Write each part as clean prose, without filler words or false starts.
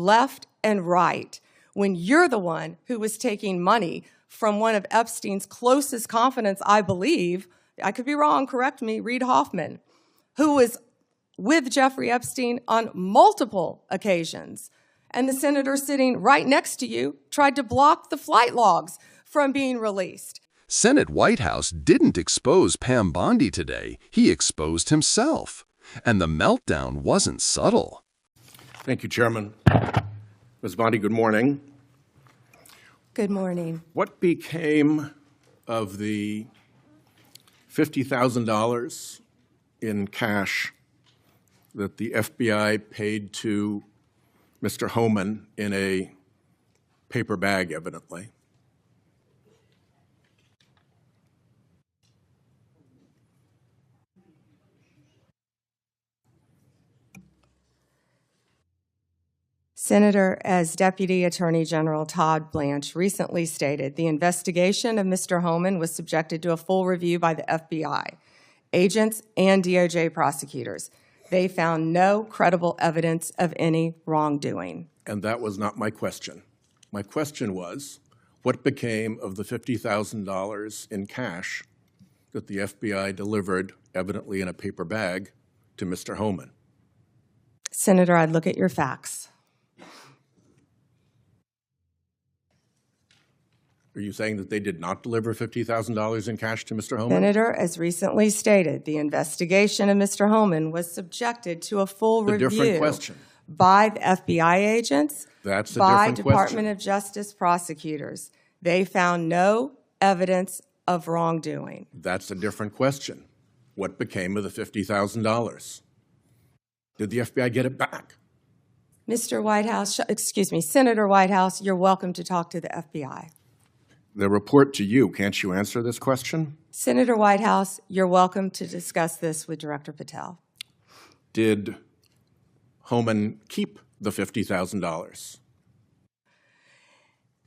left and right when you're the one who was taking money from one of Epstein's closest confidants, I believe, I could be wrong, correct me, Reid Hoffman, who was with Jeffrey Epstein on multiple occasions. And the senator sitting right next to you tried to block the flight logs from being released. Senate Whitehouse didn't expose Pam Bondi today. He exposed himself. And the meltdown wasn't subtle. Thank you, Chairman. Ms. Bondi, good morning. Good morning. What became of the $50,000 in cash that the FBI paid to Mr. Homan in a paper bag, evidently? Senator, as Deputy Attorney General Todd Blanche recently stated, the investigation of Mr. Homan was subjected to a full review by the FBI, agents, and DOJ prosecutors. They found no credible evidence of any wrongdoing. And that was not my question. My question was, what became of the $50,000 in cash that the FBI delivered, evidently in a paper bag, to Mr. Homan? Senator, I'd look at your facts. Are you saying that they did not deliver $50,000 in cash to Mr. Homan? Senator, as recently stated, the investigation of Mr. Homan was subjected to a full review different question. by the FBI agents, That's a by different Department question. of Justice prosecutors. They found no evidence of wrongdoing. That's a different question. What became of the $50,000? Did the FBI get it back? Mr. Whitehouse, excuse me, Senator Whitehouse, you're welcome to talk to the FBI. The report to you, can't you answer this question? Senator Whitehouse, you're welcome to discuss this with Director Patel. Did Homan keep the $50,000?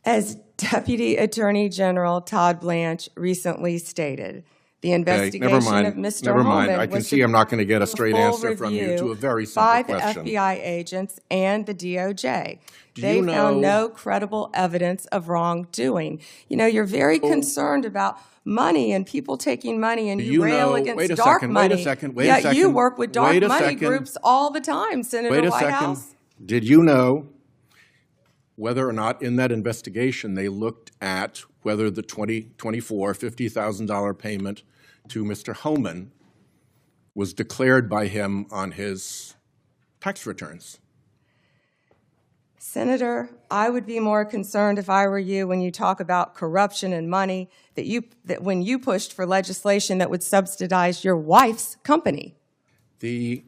As Deputy Attorney General Todd Blanche recently stated, the investigation of Mr. Never mind. Homan I can was see I'm not going to get a straight full answer from you to a very simple by question. the FBI agents and the DOJ. Do They you know- found no credible evidence of wrongdoing. You know, you're very concerned about money and people taking money, and you rail against wait a dark second, money. wait a second, wait a Yet second. you work with dark Wait a money second. groups all the time, Senator Wait a Whitehouse. second. Did you know whether or not in that investigation they looked at whether the $50,000 payment to Mr. Homan was declared by him on his tax returns? Senator, I would be more concerned if I were you when you talk about corruption and money that when you pushed for legislation that would subsidize your wife's company. The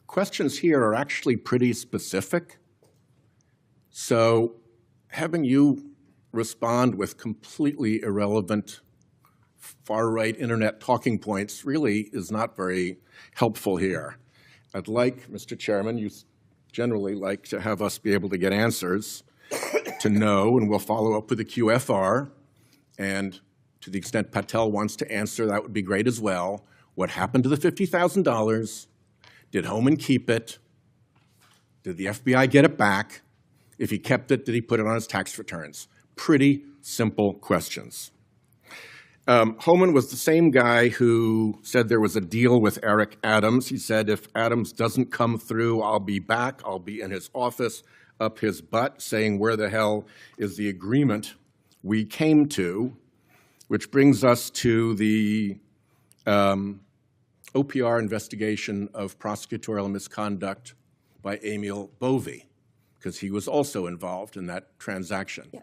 questions here are actually pretty specific. So having you respond with completely irrelevant far-right internet talking points really is not very helpful here. I'd like, Mr. Chairman, you generally like to have us be able to get answers to know, and we'll follow up with the QFR. And to the extent Patel wants to answer, that would be great as well. What happened to the $50,000? Did Homan keep it? Did the FBI get it back? If he kept it, did he put it on his tax returns? Pretty simple questions. Homan was the same guy who said there was a deal with Eric Adams. He said, if Adams doesn't come through, I'll be back. I'll be in his office, up his butt, saying, where the hell is the agreement we came to? Which brings us to the OPR investigation of prosecutorial misconduct by Emil Bovee, because he was also involved in that transaction. Yeah.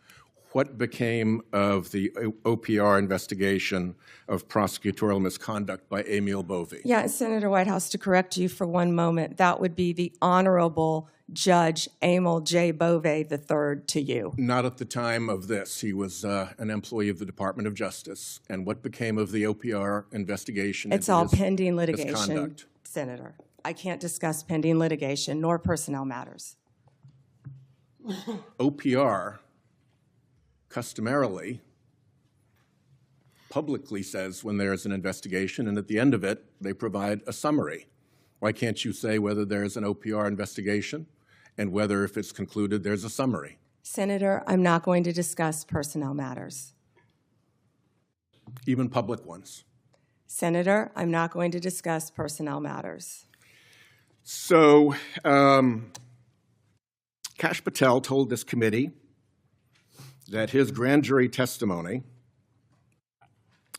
What became of the OPR investigation of prosecutorial misconduct by Emil Bovee? Yeah, Senator Whitehouse, to correct you for one moment, that would be the Honorable Judge Emil J. Bovee III to you. Not at the time of this. He was an employee of the Department of Justice. And what became of the OPR investigation? It's all pending litigation, misconduct? Senator. I can't discuss pending litigation nor personnel matters. OPR customarily publicly says when there's an investigation, and at the end of it, they provide a summary. Why can't you say whether there's an OPR investigation and whether, if it's concluded, there's a summary. Senator, I'm not going to discuss personnel matters. Even public ones. Senator, I'm not going to discuss personnel matters. So, Kash Patel told this committee that his grand jury testimony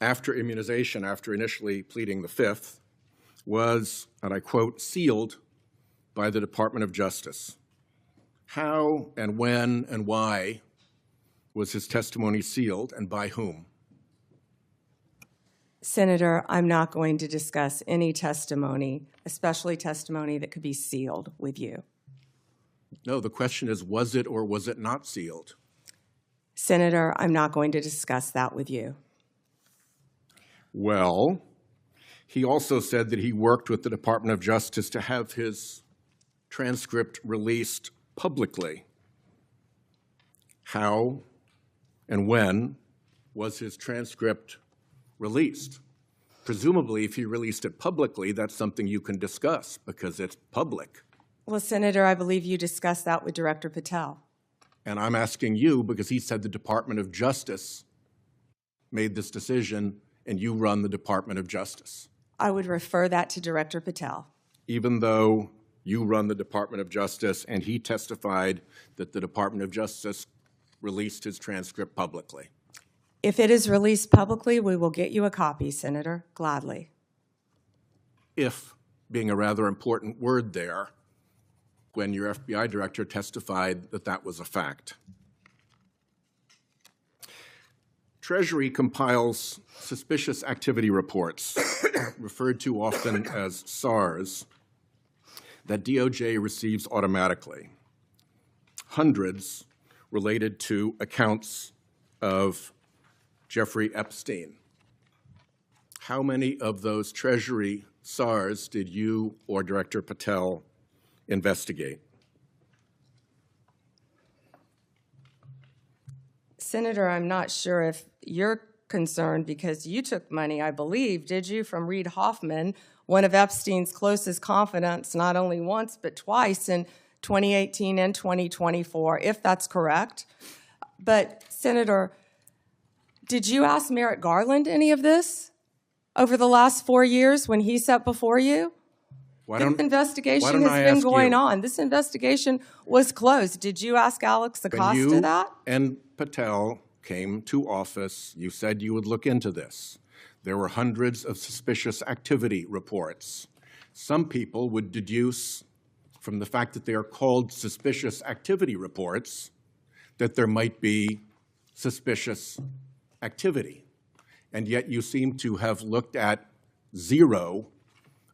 after immunization, after initially pleading the Fifth, was, and I quote, sealed by the Department of Justice. How and when and why was his testimony sealed, and by whom? Senator, I'm not going to discuss any testimony, especially testimony that could be sealed with you. No, the question is, was it or was it not sealed? Senator, I'm not going to discuss that with you. Well, he also said that he worked with the Department of Justice to have his transcript released publicly. How and when was his transcript released? Presumably, if he released it publicly, that's something you can discuss because it's public. Well, Senator, I believe you discussed that with Director Patel. And I'm asking you because he said the Department of Justice made this decision and you run the Department of Justice. I would refer that to Director Patel. Even though you run the Department of Justice and he testified that the Department of Justice released his transcript publicly. If it is released publicly, we will get you a copy, Senator, gladly. If, being a rather important word there, when your FBI director testified that that was a fact. Treasury compiles suspicious activity reports, referred to often as SARs, that DOJ receives automatically. Hundreds related to accounts of Jeffrey Epstein. How many of those Treasury SARs did you or Director Patel investigate? Senator, I'm not sure if you're concerned because you took money, I believe, did you, from Reid Hoffman, one of Epstein's closest confidants, not only once but twice in 2018 and 2024, if that's correct. But, Senator, did you ask Merrick Garland any of this over the last 4 years when he sat before you? This investigation has been going on. This investigation was closed. Did you ask Alex Acosta that? And Patel came to office, you said you would look into this. There were hundreds of suspicious activity reports. Some people would deduce from the fact that they are called suspicious activity reports that there might be suspicious activity. And yet you seem to have looked at 0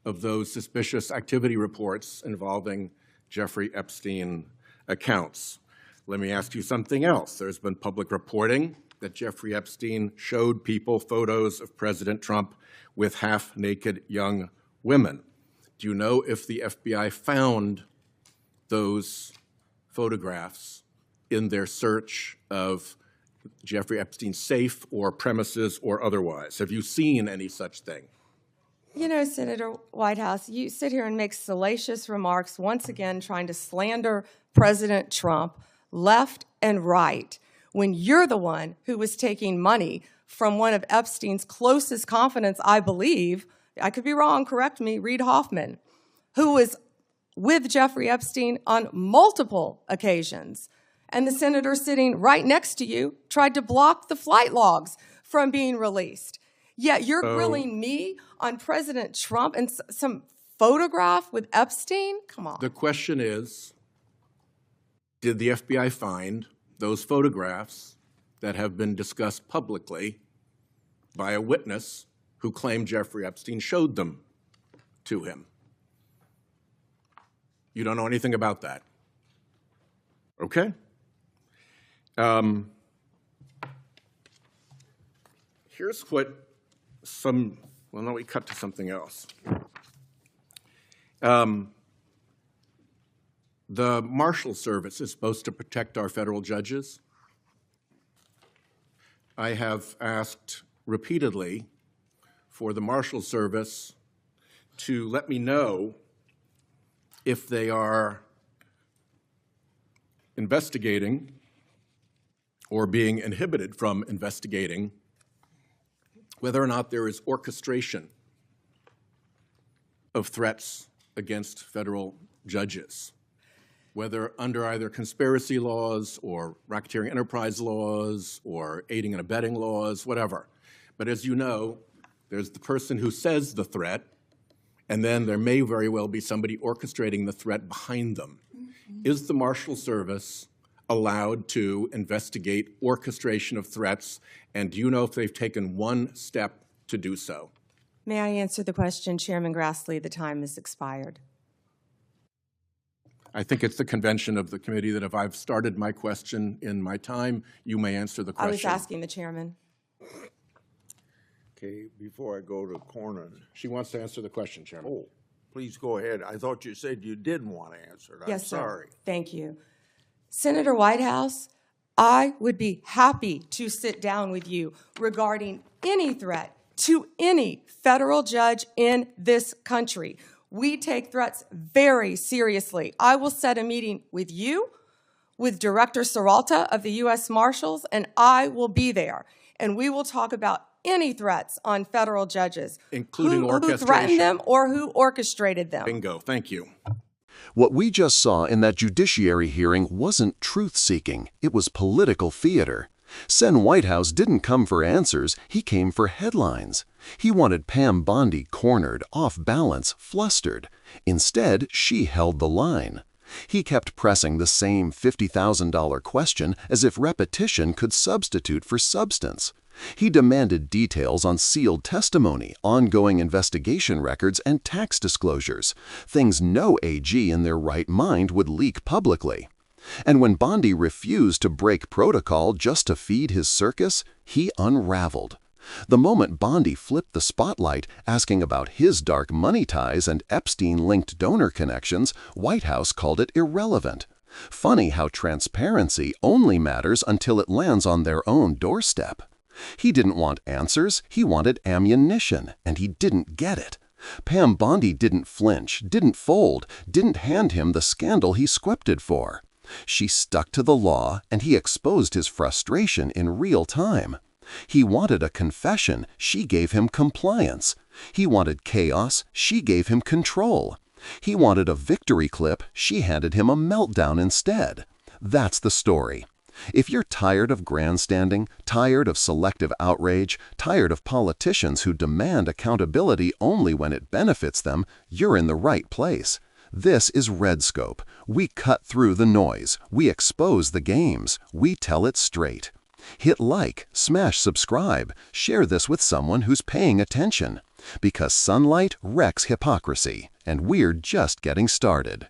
of those suspicious activity reports involving Jeffrey Epstein accounts. Let me ask you something else. There's been public reporting that Jeffrey Epstein showed people photos of President Trump with half-naked young women. Do you know if the FBI found those photographs in their search of Jeffrey Epstein's safe or premises or otherwise? Have you seen any such thing? You know, Senator Whitehouse, you sit here and make salacious remarks, once again trying to slander President Trump left and right, when you're the one who was taking money from one of Epstein's closest confidants, I believe, I could be wrong, correct me, Reid Hoffman, who was with Jeffrey Epstein on multiple occasions. And the senator sitting right next to you tried to block the flight logs from being released. Yet you're grilling me on President Trump and some photograph with Epstein? Come on. The question is, did the FBI find those photographs that have been discussed publicly by a witness who claimed Jeffrey Epstein showed them to him? You don't know anything about that? Okay. Here's what well, no, we cut to something else. The Marshal Service is supposed to protect our federal judges. I have asked repeatedly for the Marshal Service to let me know if they are investigating or being inhibited from investigating whether or not there is orchestration of threats against federal judges, whether under either conspiracy laws or racketeering enterprise laws or aiding and abetting laws, whatever. But as you know, there's the person who says the threat, and then there may very well be somebody orchestrating the threat behind them. Is the Marshal Service allowed to investigate orchestration of threats, and do you know if they've taken one step to do so? May I answer the question, Chairman Grassley? The time has expired. I think it's the convention of the committee that if I've started my question in my time, you may answer the question. I was asking the chairman. Okay, before I go to Cornyn. She wants to answer the question, Chairman. Oh, please go ahead. I thought you said you didn't want to answer it. Yes, I'm sir. sorry. Thank you. Senator Whitehouse, I would be happy to sit down with you regarding any threat to any federal judge in this country. We take threats very seriously. I will set a meeting with you, with Director Serralta of the U.S. Marshals, and I will be there. And we will talk about any threats on federal judges, including orchestration, who threatened them or who orchestrated them. Bingo. Thank you. What we just saw in that judiciary hearing wasn't truth-seeking, it was political theater. Sen Whitehouse didn't come for answers, he came for headlines. He wanted Pam Bondi cornered, off balance, flustered. Instead, she held the line. He kept pressing the same $50,000 question as if repetition could substitute for substance. He demanded details on sealed testimony, ongoing investigation records, and tax disclosures, things no AG in their right mind would leak publicly. And when Bondi refused to break protocol just to feed his circus, he unraveled. The moment Bondi flipped the spotlight, asking about his dark money ties and Epstein-linked donor connections, Whitehouse called it irrelevant. Funny how transparency only matters until it lands on their own doorstep. He didn't want answers, he wanted ammunition, and he didn't get it. Pam Bondi didn't flinch, didn't fold, didn't hand him the scandal he scripted for. She stuck to the law, and he exposed his frustration in real time. He wanted a confession, she gave him compliance. He wanted chaos, she gave him control. He wanted a victory clip, she handed him a meltdown instead. That's the story. If you're tired of grandstanding, tired of selective outrage, tired of politicians who demand accountability only when it benefits them, you're in the right place. This is RedScope. We cut through the noise. We expose the games. We tell it straight. Hit like, smash subscribe, share this with someone who's paying attention. Because sunlight wrecks hypocrisy, and we're just getting started.